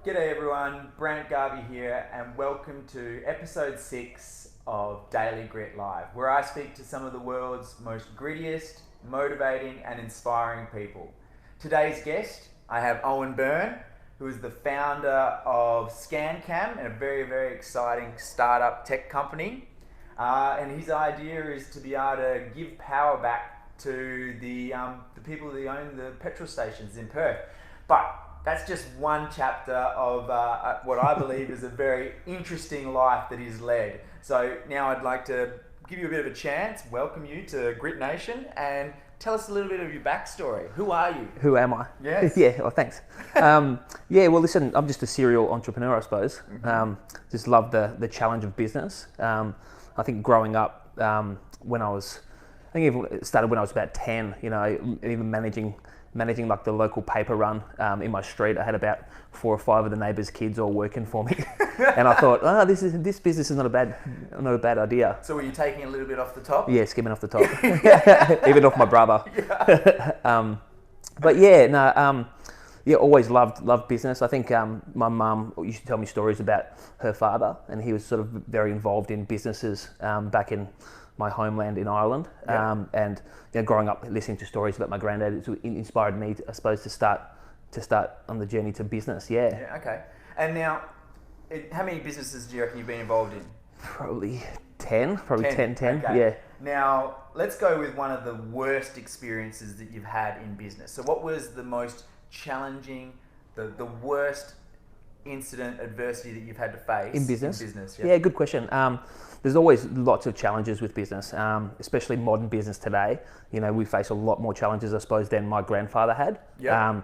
G'day everyone, Brant, Garvey here, and welcome to episode 6 of Daily Grit Live, where I speak to some of the world's most grittiest, motivating and inspiring people. Today's guest, I have Eoin Byrne, who is the founder of ScanCam, and a very, very exciting startup tech company. And his idea is to be able to give power back to the people that own the petrol stations in Perth. But that's just one chapter of what I believe is a very interesting life that he's led. So now I'd like to give you a bit of a chance, welcome you to Grit Nation, and tell us a little bit of your backstory. Who are you? Who am I? Yes. Yeah, well, thanks. Well, listen, I'm just a serial entrepreneur, I suppose. Just love the challenge of business. I think growing up, when I it started when I was about 10, even managing like the local paper run in my street. I had about 4 or 5 of the neighbours' kids all working for me, and I thought, this business is not a bad idea. So were you taking a little bit off the top? Yeah, skimming off the top, even off my brother. Yeah. Always loved business. I think my mum used to tell me stories about her father, and he was sort of very involved in businesses back in my homeland in Ireland. And growing up listening to stories about my granddad, it inspired me, I suppose, to start on the journey to business. Yeah, okay. And now, how many businesses do you reckon you've been involved in? Probably 10. Okay. Yeah. Now, let's go with one of the worst experiences that you've had in business. So what was the most challenging, the worst incident, adversity that you've had to face in business? Yeah, good question. There's always lots of challenges with business, especially modern business today. We face a lot more challenges, I suppose, than my grandfather had. Yeah.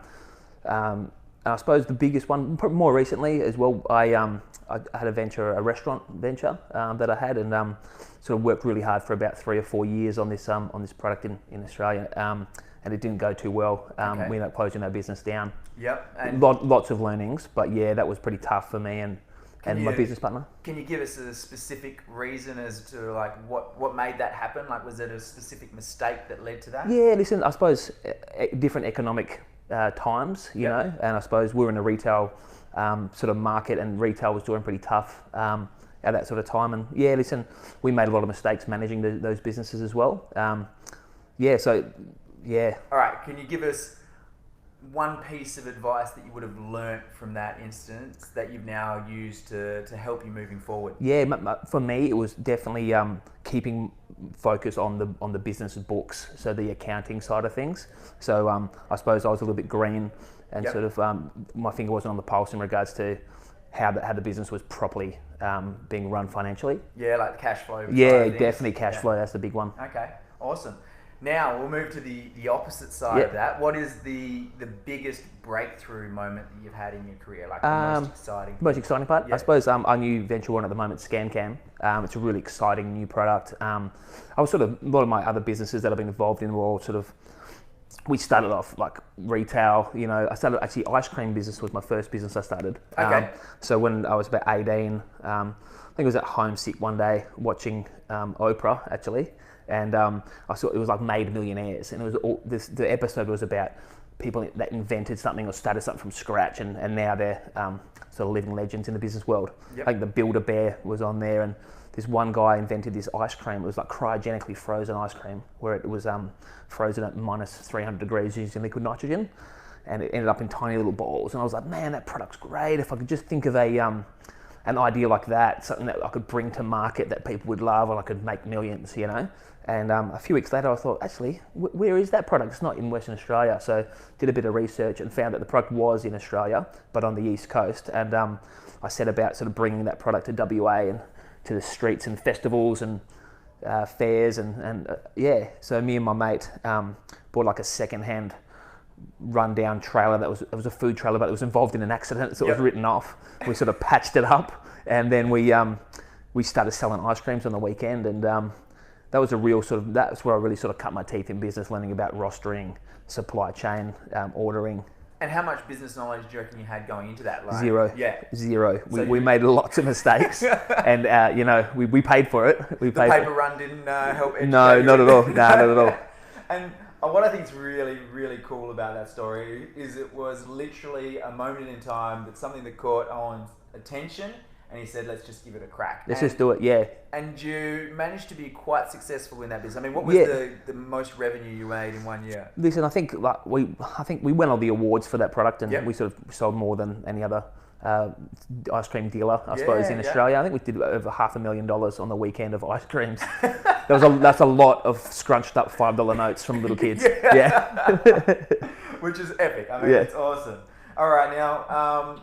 And I suppose the biggest one, more recently as well, I had a restaurant venture that I had, and sort of worked really hard for about 3 or 4 years on this product in Australia, and it didn't go too well. We ended up closing our business down. Yep. And lots of learnings, but yeah, that was pretty tough for me and my business partner. Can you give us a specific reason as to like what made that happen? Like, was it a specific mistake that led to that? Yeah, listen, I suppose different economic times, you know, and I suppose we were in a retail sort of market, and retail was doing pretty tough at that sort of time. And yeah, listen, we made a lot of mistakes managing those businesses as well. All right, can you give us one piece of advice that you would have learnt from that instance that you've now used to help you moving forward? Yeah, for me, it was definitely keeping focus on the business books, so the accounting side of things. So I suppose I was a little bit green, and sort of my finger wasn't on the pulse in regards to how the business was properly being run financially. Yeah, like the cash flow. Yeah, definitely cash flow. That's the big one. Okay, awesome. Now we'll move to the opposite side of that. What is the biggest breakthrough moment that you've had in your career? Like the most exciting? Most exciting part? Yeah. I suppose our new venture one at the moment, ScanCam. It's a really exciting new product. I was a lot of my other businesses that I've been involved in were all we started off like retail. I started actually ice cream business was my first business I started. Okay. So when I was about 18, I think I was at home sick one day watching Oprah actually. And I saw it was like Made Millionaires, and it was the episode was about people that invented something or started something from scratch, and now they're sort of living legends in the business world. Yep. I think the Build-A-Bear was on there, and this one guy invented this ice cream. It was like cryogenically frozen ice cream, where it was frozen at minus 300 degrees using liquid nitrogen, and it ended up in tiny little balls. And I was like, man, that product's great. If I could just think of an idea like that, something that I could bring to market that people would love, and I could make millions, And a few weeks later, I thought, actually, where is that product? It's not in Western Australia. So did a bit of research and found that the product was in Australia, but on the East Coast. And I set about sort of bringing that product to WA and to the streets and festivals and fairs. So me and my mate bought like a second-hand rundown trailer it was a food trailer, but it was involved in an accident, so it was written off. We sort of patched it up, and then we started selling ice creams on the weekend, and that was that's where I really sort of cut my teeth in business, learning about rostering, supply chain, ordering. And how much business knowledge do you reckon you had going into that? Like, Zero. Yeah. Zero. We made lots of mistakes, and we paid for it. The paper run didn't help educate No, you. not at all. No, not at all. And What I think is really, really cool about that story is it was literally a moment in time that something that caught Owen's attention, and he said, let's just give it a crack. Let's just do it, yeah. And you managed to be quite successful in that business. I mean, what was the most revenue you made in 1 year? Listen, I think we won all the awards for that product, and Yep. we sort of sold more than any other ice cream dealer, I suppose, in Australia. I think we did over $500,000 on the weekend of ice creams. That's a lot of scrunched up $5 notes from little kids. Yeah. Which is epic. I mean, it's awesome. All right, now,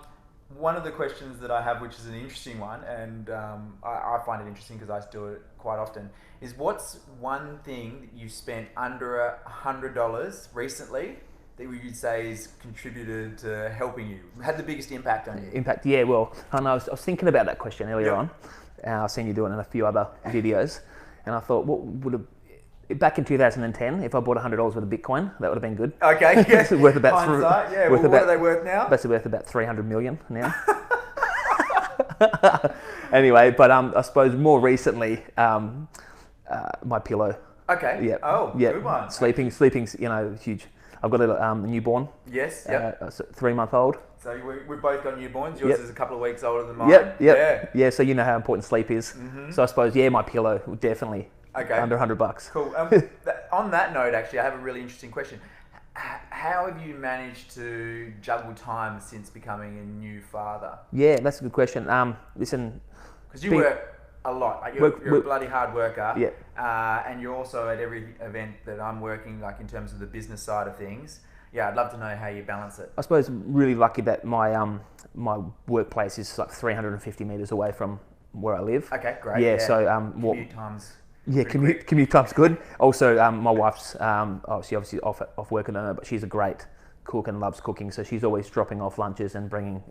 one of the questions that I have, which is an interesting one, and I find it interesting because I do it quite often, is what's one thing that you spent under $100 recently that you'd say has contributed to helping you, had the biggest impact on you? Impact, yeah. Well, I know, I was thinking about that question earlier on. I've seen you do it in a few other videos, and I thought, what would have, back in 2010, if I bought $100 worth of Bitcoin, that would have been good. Okay, yeah. Worth about hindsight, yeah. Well, what are they worth now? Basically worth about 300 million now. Anyway, but I suppose more recently, my pillow. Okay. Yeah. Oh, yeah. good one. Sleeping's, huge. I've got a newborn. Yes. Yep. 3-month-old. So we've both got newborns. Yours is a couple of weeks older than mine. Yep. Yeah. So you know how important sleep is. Mm-hmm. So I suppose my pillow definitely. Okay. Under $100. Cool. On that note, actually, I have a really interesting question. How have you managed to juggle time since becoming a new father? Yeah, that's a good question. Listen, because you work a lot. Like you're a bloody hard worker. Yeah. And you're also at every event that I'm working, like in terms of the business side of things. Yeah, I'd love to know how you balance it. I suppose really lucky that my my workplace is like 350 meters away from where I live. Okay, great. Yeah. So commute times. Yeah, commute time's good. Also, my wife's obviously off work at the moment, but she's a great cook and loves cooking. So she's always dropping off lunches and bringing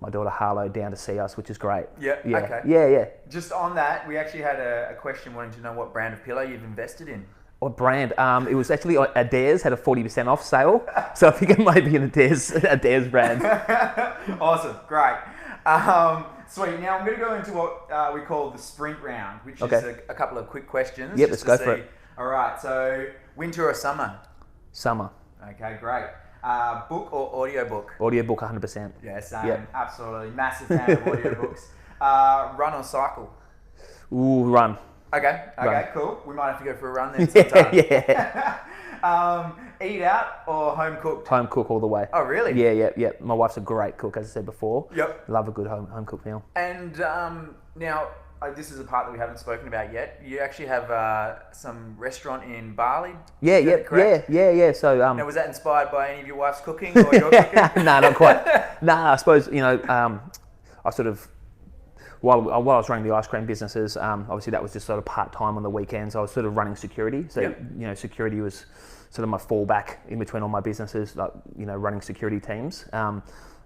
my daughter Harlow down to see us, which is great. Yeah. Okay. Yeah. Just on that, we actually had a question wanting to know what brand of pillow you've invested in. What brand? It was actually Adair's had a 40% off sale, so I think it might be an Adair's brand. Awesome, great. Sweet. Now I'm going to go into what we call the sprint round, which is a couple of quick questions. Yep, let's go for it. All right. So, winter or summer? Summer. Okay, great. Book or audiobook? Audiobook, 100%. Yeah, same. Yep. Absolutely. Massive fan of audiobooks. Run or cycle? Ooh, run. Okay, Run. Cool. We might have to go for a run then sometime. Yeah. Eat out or home cooked? Home cook all the way. Oh, really? Yeah. My wife's a great cook, as I said before. Yep. Love a good home cooked meal. And now, this is a part that we haven't spoken about yet. You actually have some restaurant in Bali. Yeah. So now, was that inspired by any of your wife's cooking or your cooking? No, not quite. I suppose I sort of. While I was running the ice cream businesses, obviously that was just sort of part-time on the weekends. I was sort of running security. So, security was sort of my fallback in between all my businesses, like, running security teams. I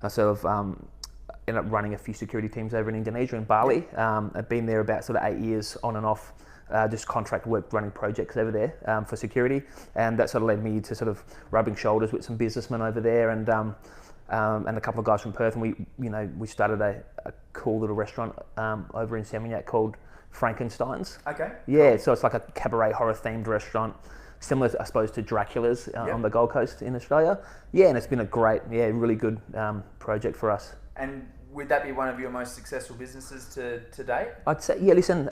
sort of ended up running a few security teams over in Indonesia and Bali. I've been there about sort of 8 years on and off, just contract work running projects over there for security. And that sort of led me to sort of rubbing shoulders with some businessmen over there and a couple of guys from Perth, and we started a cool little restaurant over in Seminyak called Frankenstein's. Okay. Yeah, cool. So it's like a cabaret horror themed restaurant, similar, I suppose, to Dracula's on the Gold Coast in Australia. Yeah, and it's been a great, really good project for us. And would that be one of your most successful businesses to date? I'd say, listen,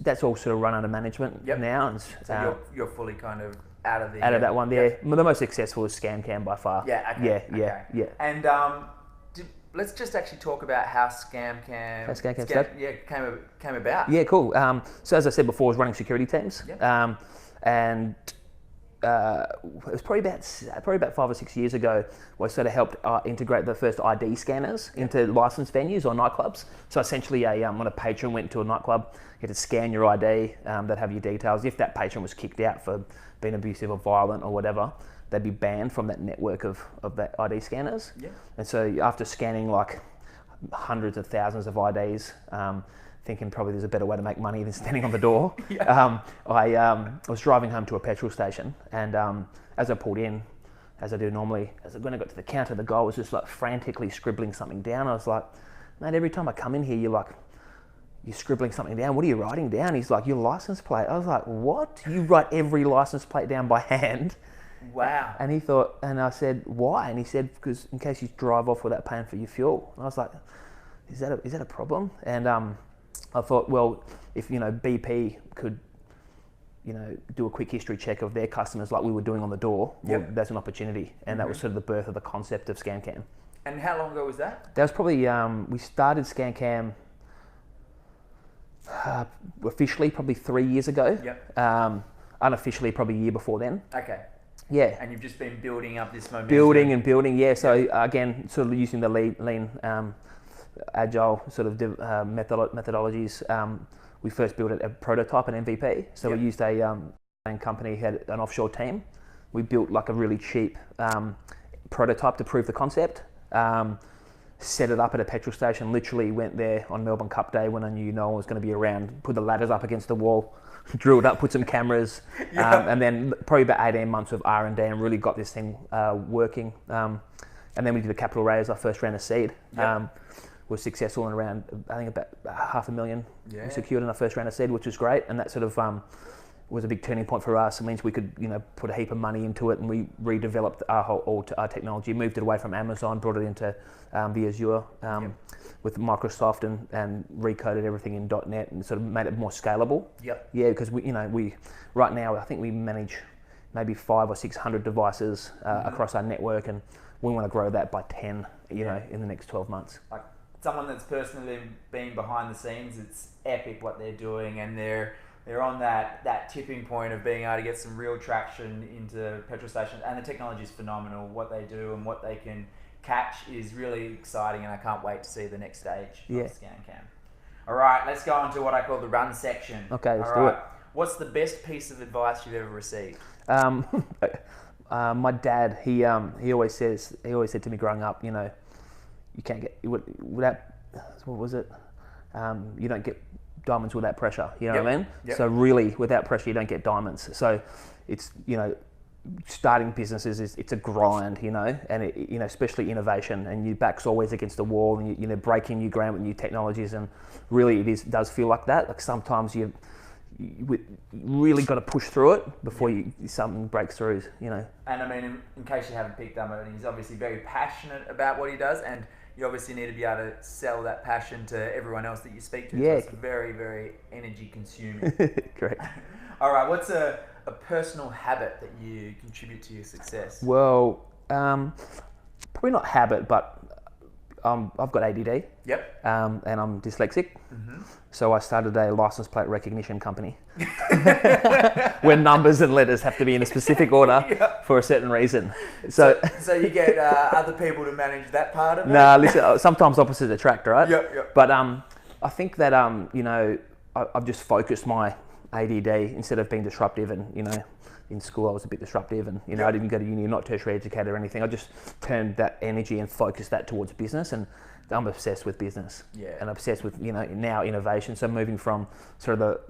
that's all sort of run under management now. And, so you're fully kind of out of that one there. The most successful is ScamCam by far. Yeah, okay. Yeah. And let's just actually talk about how ScamCam came about. Yeah, cool. So as I said before, I was running security teams. Yep. And it was probably about 5 or 6 years ago where I sort of helped integrate the first ID scanners into licensed venues or nightclubs. So essentially, when a patron went to a nightclub, you had to scan your ID, they'd have your details. If that patron was kicked out for being abusive or violent or whatever, they'd be banned from that network of that ID scanners. Yeah. And so after scanning like hundreds of thousands of IDs, thinking probably there's a better way to make money than standing on the door, I was driving home to a petrol station, and as I pulled in, as I do normally, when I got to the counter, the guy was just like frantically scribbling something down. I was like, mate, every time I come in here, you're you're scribbling something down. What are you writing down? He's like, your license plate. I was like, what? You write every license plate down by hand? Wow. And he thought, and I said, why? And he said, because in case you drive off without paying for your fuel. And I was like, is that a problem? And I thought, well, if BP could do a quick history check of their customers like we were doing on the door, well, that's an opportunity. And that was sort of the birth of the concept of ScanCam. And how long ago was that? That was probably, we started ScanCam officially probably 3 years ago. Yep. Unofficially probably a year before then. Okay. Yeah. And you've just been building up this momentum. Building, yeah. So again, sort of using the lean agile sort of methodologies. We first built a prototype, an MVP. So we used a company, had an offshore team. We built like a really cheap prototype to prove the concept. Set it up at a petrol station, literally went there on Melbourne Cup Day when I knew no one was going to be around, put the ladders up against the wall, drilled up, put some cameras, and then probably about 18 months of R&D and really got this thing working. And then we did a capital raise, our first round of seed. Was successful in around, I think about $500,000 we secured in our first round of seed, which was great. And that sort of was a big turning point for us. It means we could, put a heap of money into it, and we redeveloped our technology, moved it away from Amazon, brought it into the Azure with Microsoft, and recoded everything in .NET and sort of made it more scalable. Yep. Yeah, because we right now I think we manage maybe 500 or 600 devices across our network, and we want to grow that by 10, in the next 12 months. Like someone that's personally been behind the scenes, it's epic what they're doing, and they're on that tipping point of being able to get some real traction into petrol stations, and the technology is phenomenal. What they do and what they can catch is really exciting, and I can't wait to see the next stage of ScanCam. All right, let's go on to what I call the run section. Okay, let's do it. What's the best piece of advice you've ever received? My dad, he always said to me growing up, you can't get without, what was it? You don't get diamonds without pressure. You know what I mean? Yep. So really, without pressure, you don't get diamonds. So it's starting businesses it's a grind, and especially innovation, and your back's always against the wall, and you breaking new ground with new technologies, and really does feel like that. Like sometimes you really got to push through it before something breaks through, And I mean, in case you haven't picked up on it, he's obviously very passionate about what he does, and you obviously need to be able to sell that passion to everyone else that you speak to. Yeah. So it's very, very energy consuming. Correct. All right, what's a personal habit that you contribute to your success? Well, probably not habit, but I've got ADD. Yep. And I'm dyslexic. Mm-hmm. So I started a license plate recognition company where numbers and letters have to be in a specific order for a certain reason. So you get other people to manage that part of it? Nah, listen, sometimes opposites attract, right? Yep. But I think that, I've just focused my ADD instead of being disruptive, and, in school I was a bit disruptive, and, I didn't go to uni, not tertiary educated or anything. I just turned that energy and focused that towards business, and I'm obsessed with business. Yeah. And obsessed with, now innovation. So moving from sort of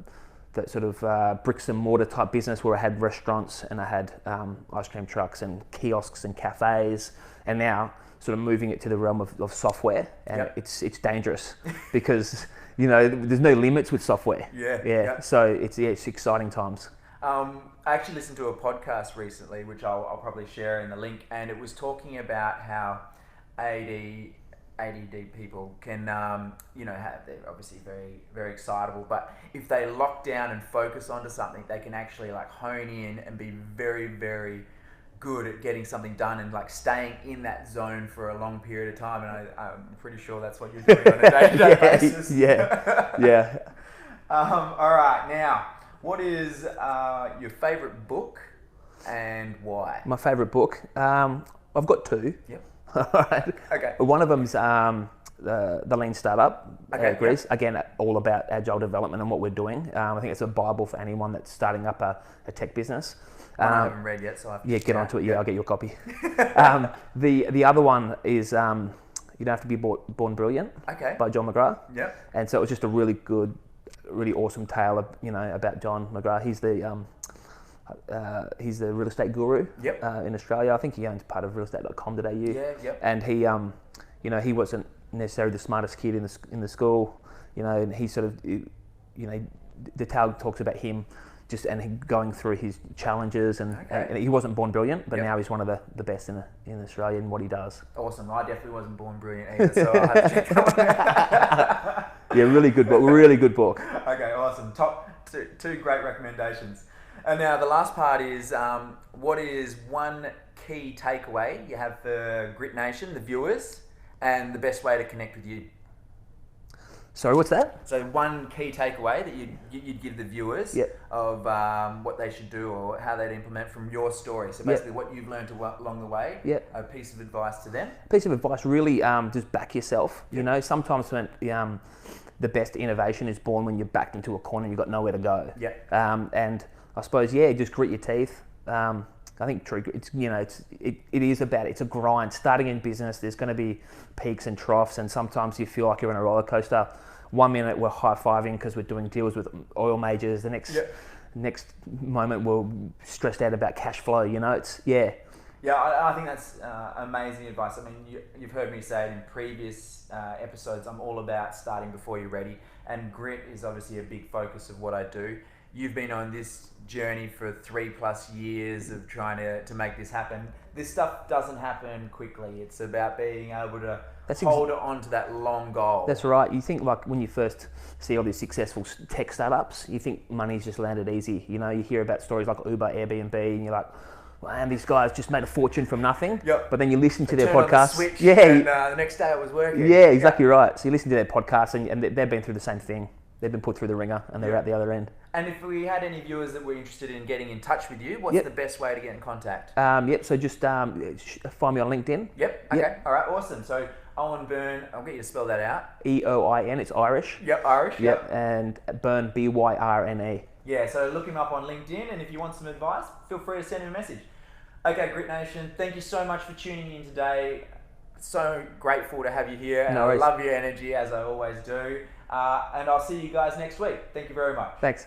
that sort of bricks and mortar type business where I had restaurants and I had ice cream trucks and kiosks and cafes, and now sort of moving it to the realm of software, and it's dangerous because there's no limits with software. Yeah. So it's exciting times. I actually listened to a podcast recently, which I'll probably share in the link, and it was talking about how ADD people can, they're obviously very, very excitable, but if they lock down and focus onto something, they can actually like hone in and be very, very good at getting something done and like staying in that zone for a long period of time. And I'm pretty sure that's what you're doing on a day-to-day basis. Yeah. All right, now, what is your favorite book and why? My favorite book? I've got two. Yep. All right. Okay. One of them's the Lean Startup, Greece. Yep. Again, all about agile development and what we're doing. I think it's a Bible for anyone that's starting up a tech business. I haven't read yet, so I have to get onto it. Yeah, I'll get your copy. The other one is You Don't Have to Be Born Brilliant by John McGrath. Yep. And so it was just a really good, really awesome tale of, about John McGrath. He's the real estate guru in Australia. I think he owns part of realestate.com.au. Yeah. And he wasn't necessarily the smartest kid in the school. you know, and he sort of, you know, the tale talks about him just and him going through his challenges, and he wasn't born brilliant, but now he's one of the best in Australia in what he does. Awesome. I definitely wasn't born brilliant either, so I'll have to check that one out. Yeah, really good book. Really good book. Okay, awesome. Top two great recommendations. And now the last part is, what is one key takeaway you have for Grit Nation, the viewers, and the best way to connect with you? Sorry, what's that? So one key takeaway that you'd give the viewers of what they should do or how they'd implement from your story. So basically what you've learned along the way, a piece of advice to them. Piece of advice, really just back yourself. You know, sometimes when the best innovation is born when you're backed into a corner and you've got nowhere to go. And I suppose, just grit your teeth. I think it's, you know, it is about, it's a grind. Starting in business, there's going to be peaks and troughs, and sometimes you feel like you're on a roller coaster. 1 minute we're high-fiving because we're doing deals with oil majors. The next moment we're stressed out about cash flow. You know, Yeah, I think that's amazing advice. I mean, you've heard me say it in previous episodes, I'm all about starting before you're ready, and grit is obviously a big focus of what I do. You've been on this journey for 3+ years of trying to make this happen. This stuff doesn't happen quickly. It's about being able to hold on to that long goal. That's right. You think, like, when you first see all these successful tech startups, you think money's just landed easy. You know, you hear about stories like Uber, Airbnb, and you're like, man, these guys just made a fortune from nothing. But then you listen to their podcast. And the next day it was working. Yeah, exactly right. So you listen to their podcast, and they've been through the same thing. They've been put through the ringer, and they're at the other end. And if we had any viewers that were interested in getting in touch with you, what's the best way to get in contact? So just find me on LinkedIn. Okay. All right. Awesome. So Eoin Byrne, I'll get you to spell that out. Eoin. It's Irish. Irish. And Byrne, Byrne. Yeah. So look him up on LinkedIn, and if you want some advice, feel free to send him a message. Okay, Grit Nation. Thank you so much for tuning in today. So grateful to have you here, and I love your energy as I always do. And I'll see you guys next week. Thank you very much. Thanks.